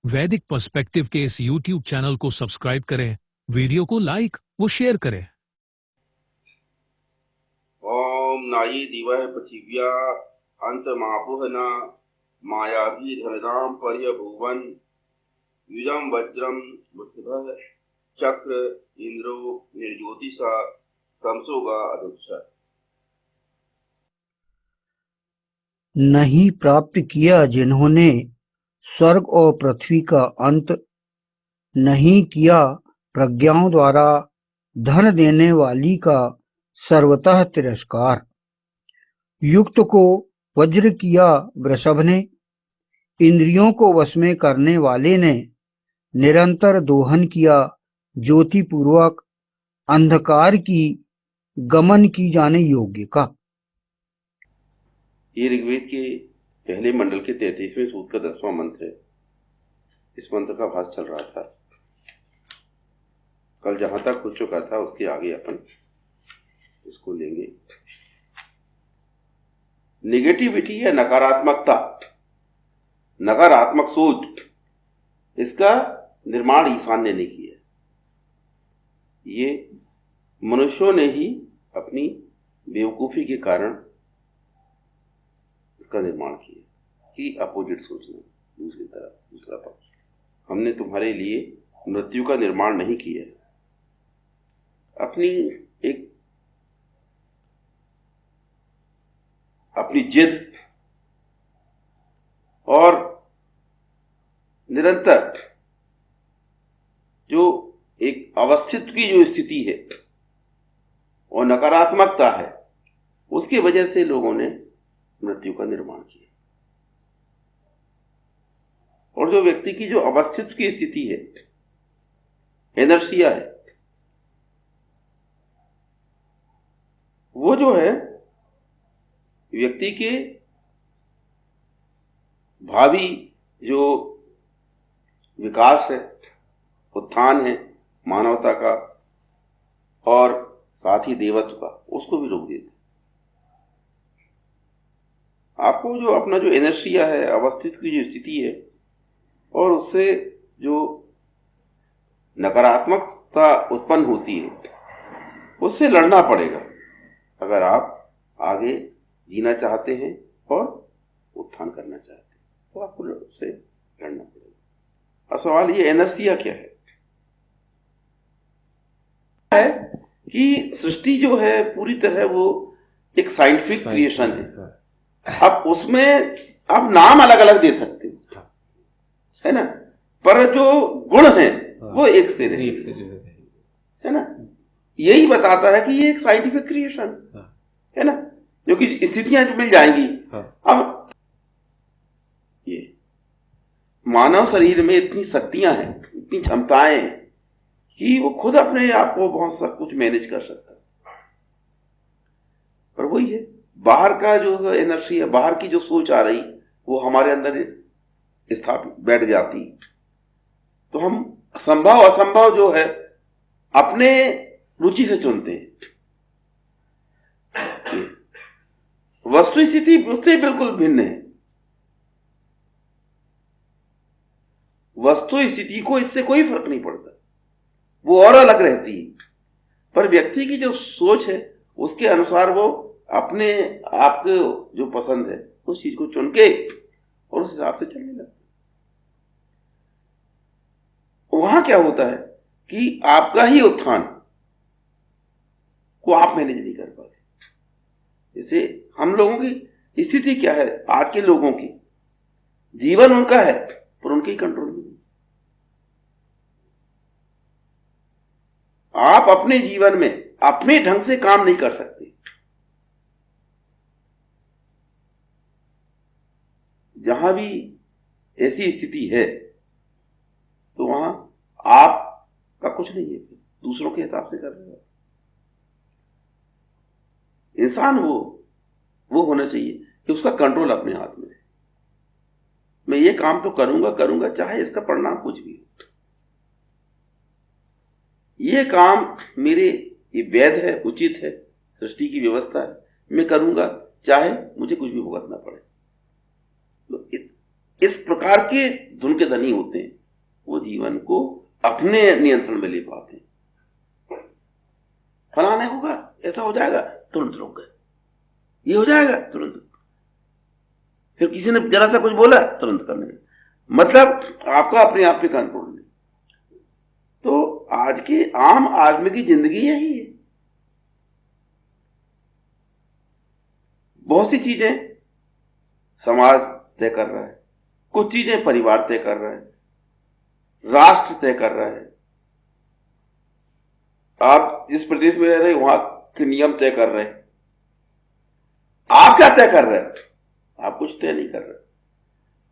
वैदिक पर्सपेक्टिव के इस यूट्यूब चैनल को सब्सक्राइब करें, वीडियो को लाइक व शेयर करें। ओम नाई दिवह पृथिव्या अंतमापुहना मायाभिधनदाम पर्यभुवन युजम वज्रम बुद्धः चक्र इंद्रो निर्ज्योतिषा तमसोगा अधुक्षा। नहीं प्राप्त किया जिन्होंने स्वर्ग और पृथ्वी का अंत, नहीं किया प्रज्ञाओं द्वारा धन देने वाली का सर्वतः तिरस्कार। युक्त को वज्र किया वृषभ ने, इंद्रियों को वश में करने वाले ने निरंतर दोहन किया ज्योति पूर्वक अंधकार की गमन की जाने योग्य का। ये ऋग्वेद के पहले मंडल के 33वें सूक्त का 10वां मंत्र है। इस मंत्र का अभ्यास चल रहा था। कल जहां तक हो चुका था उसके आगे अपन इसको लेंगे। नेगेटिविटी या नकारात्मकता, नकारात्मक सोच, इसका निर्माण ईशान ने नहीं किया। ये मनुष्यों ने ही अपनी बेवकूफी के कारण इसका निर्माण किया कि अपोजिट सोचना। दूसरी तरफ दूसरा पक्ष, हमने तुम्हारे लिए मृत्यु का निर्माण नहीं किया। अपनी जिद और निरंतर जो एक अवस्थित की जो स्थिति है और नकारात्मकता है, उसकी वजह से लोगों ने मृत्यु का निर्माण किया। और जो व्यक्ति की जो अवस्थित की स्थिति है, इनर्शिया है, वो जो है व्यक्ति के भावी जो विकास है, उत्थान है मानवता का और साथ ही देवत्व का, उसको भी रोक देते। आपको जो अपना जो इनर्शिया है, अवस्थित की जो स्थिति है, और उससे जो नकारात्मकता उत्पन्न होती है, उससे लड़ना पड़ेगा अगर आप आगे जीना चाहते हैं और उत्थान करना चाहते हैं, तो आपको उससे लड़ना पड़ेगा। अब सवाल ये, इनर्शिया क्या है कि सृष्टि जो है पूरी तरह वो एक साइंटिफिक क्रिएशन है। अब उसमें आप नाम अलग अलग दे सकते हो, है ना, पर जो गुण है वो एक से नहीं, है ना। यही बताता है कि ये एक साइंटिफिक क्रिएशन है ना, जो कि स्थितियां मिल जाएंगी। अब ये मानव शरीर में इतनी शक्तियां हैं, इतनी क्षमताएं हैं कि वो खुद अपने आप को बहुत सब कुछ मैनेज कर सकता है। पर वही है, बाहर का जो एनर्जी है, बाहर की जो सोच आ रही, वो हमारे अंदर स्थापित बैठ जाती, तो हम संभव असंभव जो है अपने रुचि से चुनते हैं। वस्तु स्थिति उससे बिल्कुल भिन्न है। वस्तु स्थिति को इससे कोई फर्क नहीं पड़ता, वो और अलग रहती है, पर व्यक्ति की जो सोच है उसके अनुसार वो अपने आप को जो पसंद है उस चीज को चुन के और उस हिसाब से चलने लगता है। वहां क्या होता है कि आपका ही उत्थान को आप मैनेज नहीं कर पाते। जैसे हम लोगों की स्थिति क्या है, आज के लोगों की जीवन उनका है पर उनके ही कंट्रोल में नहीं। आप अपने जीवन में अपने ढंग से काम नहीं कर सकते। जहां भी ऐसी स्थिति है तो वहां आपका कुछ नहीं है, दूसरों के हिसाब से कर रहे हो। इंसान वो होना चाहिए कि उसका कंट्रोल अपने हाथ में है। मैं ये काम तो करूंगा चाहे इसका परिणाम कुछ भी हो। ये काम मेरे ये वैध है, उचित है, सृष्टि की व्यवस्था है, मैं करूंगा चाहे मुझे कुछ भी भुगतना पड़े। तो इस प्रकार के धुन के धनी होते हैं, वो जीवन को अपने नियंत्रण में ले पाते हैं। फलाना होगा, ऐसा हो जाएगा, तुरंत रुक गए, ये हो जाएगा, तुरंत। फिर किसी ने जरा सा कुछ बोला, तुरंत करने, मतलब आपका अपने आप पे कंट्रोल नहीं। तो आज के आम आदमी की जिंदगी यही है। बहुत सी चीजें समाज तय कर रहा है, कुछ चीजें परिवार तय कर रहा है, राष्ट्र तय कर रहा है, आप जिस प्रदेश में रह रहे हैं वहां के नियम तय कर रहे हैं। आप क्या तय कर रहे हैं? आप कुछ तय नहीं कर रहे।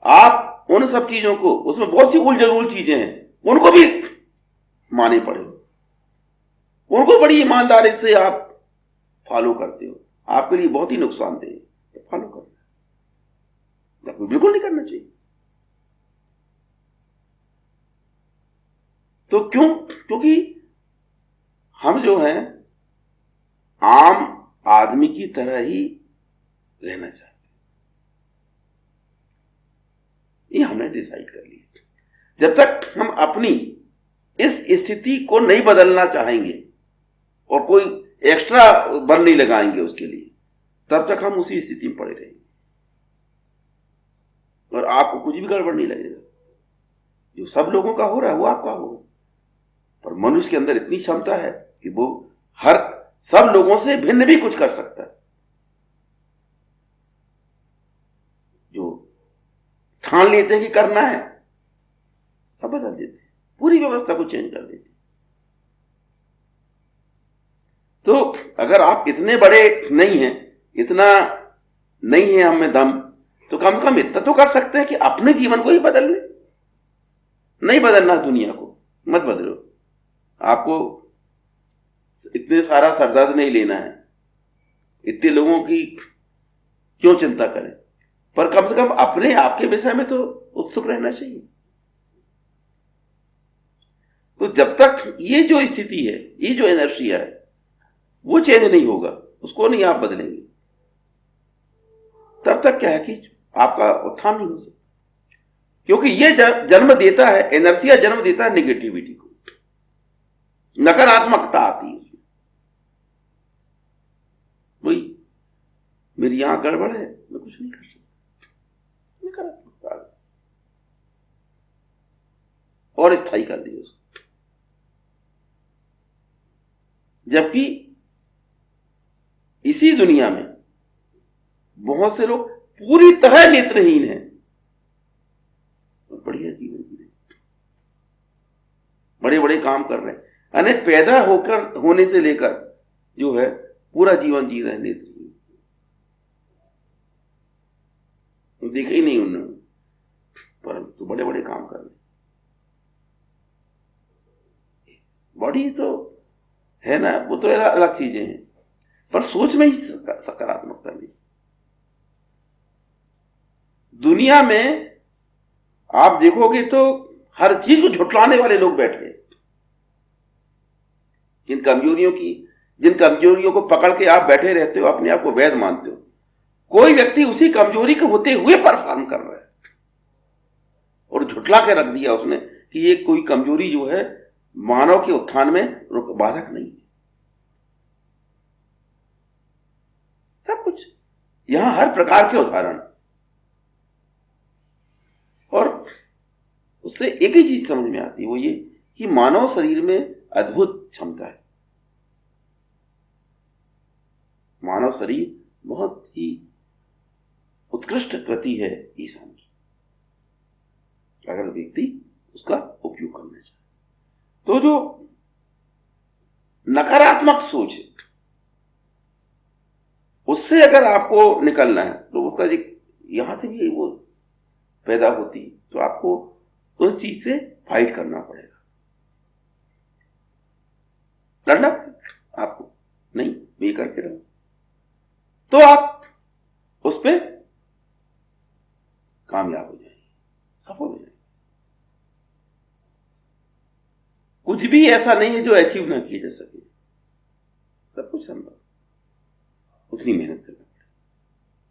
आप उन सब चीजों को, उसमें बहुत सी उलझुल चीजें हैं, उनको भी माने पड़े, उनको बड़ी ईमानदारी से आप फॉलो करते हो, आपके लिए बहुत ही नुकसानदेह है, तो फॉलो करना, आपको बिल्कुल नहीं करना चाहिए। तो क्यों? क्योंकि हम जो हैं आम आदमी की तरह ही रहना चाहते हैं, ये हमने डिसाइड कर लिया। जब तक हम अपनी इस स्थिति को नहीं बदलना चाहेंगे और कोई एक्स्ट्रा बल नहीं लगाएंगे उसके लिए, तब तक हम उसी स्थिति में पड़े रहेंगे और आपको कुछ भी गड़बड़ नहीं लगेगा। जो सब लोगों का हो रहा है वो आपका होगा, पर मनुष्य के अंदर इतनी क्षमता है कि वो हर सब लोगों से भिन्न भी कुछ कर सकता है। जो ठान लेते हैं कि करना है, सब बदल देते हैं, पूरी व्यवस्था को चेंज कर देते हैं। तो अगर आप इतने बड़े नहीं हैं, इतना नहीं है हमें दम, तो कम से कम इतना तो कर सकते हैं कि अपने जीवन को ही बदल लें। नहीं बदलना दुनिया को, मत बदलो। आपको इतने सारा सरदर्द नहीं लेना है, इतने लोगों की क्यों चिंता करें, पर कम से कम अपने आपके विषय में तो उत्सुक रहना चाहिए। तो जब तक ये जो स्थिति है, ये जो इनर्शिया है, वो चेंज नहीं होगा, उसको नहीं आप बदलेंगे, तब तक क्या है कि आपका उत्थान नहीं हो सकता। क्योंकि ये जन्म देता है, इनर्शिया जन्म देता है निगेटिविटी को, नकारात्मकता आती है उसमें। वही मेरी यहां गड़बड़ है, मैं कुछ नहीं कर सकता, नकारात्मकता और स्थायी कर दी उसको। जबकि इसी दुनिया में बहुत से लोग पूरी तरह नेत्रहीन हैं और बढ़िया जीवन जी रहे, बड़े बड़े काम कर रहे हैं, यानी पैदा होकर होने से लेकर जो है पूरा जीवन जी रहे हैं नेत्रहीन, देखे ही नहीं उन्होंने, परंतु बड़े बड़े काम कर रहे हैं। बॉडी तो है ना, वो तो अलग चीजें हैं, पर सोच में ही सकारात्मकता नहीं। दुनिया में आप देखोगे तो हर चीज को झुठलाने वाले लोग बैठे हैं। जिन कमजोरियों को पकड़ के आप बैठे रहते हो, अपने आप को वैध मानते हो, कोई व्यक्ति उसी कमजोरी के होते हुए परफॉर्म कर रहा है और झुठला के रख दिया उसने कि ये कोई कमजोरी जो है मानव के उत्थान में बाधक नहीं है। सब कुछ यहां हर प्रकार के उदाहरण, और उससे एक ही चीज समझ में आती है, वो ये कि मानव शरीर में अद्भुत क्षमता है। मानव शरीर बहुत ही उत्कृष्ट कृति है ईशान की, अगर व्यक्ति उसका उपयोग करना चाहे। तो जो नकारात्मक सोच है उससे अगर आपको निकलना है, तो उसका यहां से भी वो पैदा होती, तो आपको उस चीज से फाइट करना पड़ेगा, लड़ना आपको नहीं ये करके रहो, तो आप उस पर कामयाब हो जाएंगे, सफल हो जाएंगे। कुछ भी ऐसा नहीं है जो अचीव ना किया जा सके, सब कुछ संभव। उतनी मेहनत करना पड़ेगा,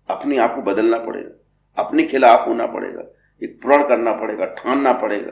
अपने आप को बदलना पड़ेगा, अपने खिलाफ होना पड़ेगा, एक प्रण करना पड़ेगा, ठानना पड़ेगा।